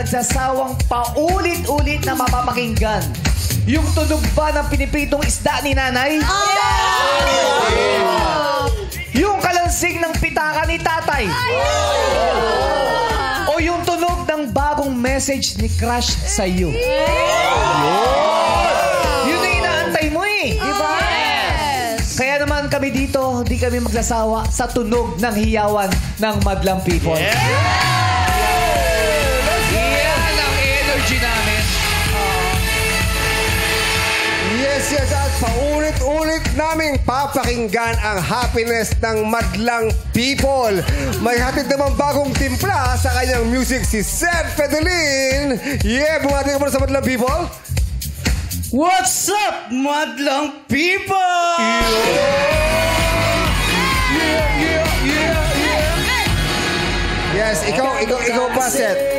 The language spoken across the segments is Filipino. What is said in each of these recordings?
nagsasawang paulit-ulit na mapapakinggan? Yung tunog ba ng pinipritong isda ni nanay? Yung kalansing ng pitaka ni tatay? O yung tunog ng bagong message ni crush sa iyo? Yun ang inaantay mo eh. Diba? Kaya naman kami dito, di kami magsasawa sa tunog ng hiyawan ng Madlang People. Yan ang energy namin. Yes, at paulit-ulit naming papakinggan ang happiness ng Madlang People. May hatid naman bagong timpla sa kanyang music si Seth Fedelin. Yeah, bumati ka muna sa Madlang People. What's up, Madlang People? Yes, ikaw pa, Seth.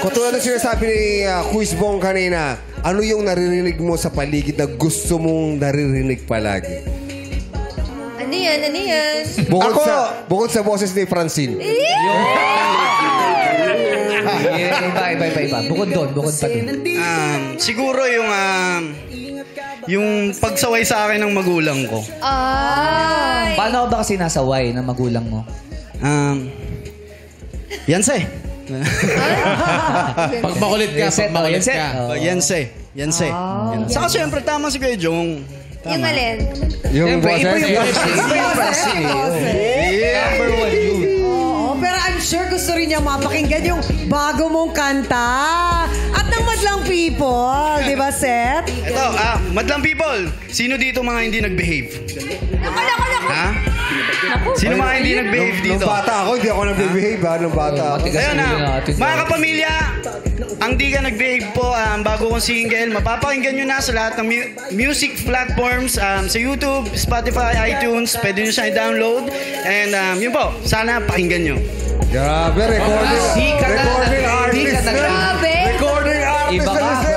Kung tulad ng sinasabi ni Quiz Bong kanina, ano yung naririnig mo sa paligid na gusto mong naririnig palagi? Ano yan? Bukod sa boses ni Francine. Iba. Bukod pa doon. Siguro yung pagsaway sa akin ng magulang ko. Paano ba kasi nasaway ng magulang mo? Yanse. Pag makulit ka. Yanse. Saka siyempre, tama si Kuya Jong. Yung alin? Yung boses? Number one yun. Pero I'm sure gusto rin niya mapakinggan yung bago mong kanta. At ng Madlang People, di ba, Seth? Ito, Madlang People, sino dito mga hindi nag-behave? Ha? Sino mga hindi nag-behave dito? Nung bata ako, hindi ako nag-behave nung bata ako. Ayun na, mga kapamilya, ang di ka nag-behave po, bago kong single, mapapakinggan nyo na sa lahat ng music platforms, sa YouTube, Spotify, iTunes, pwede nyo siya i-download. And yun po, sana pakinggan nyo. Grabe, recording artist. Grabe. Recording artist. Iba ka.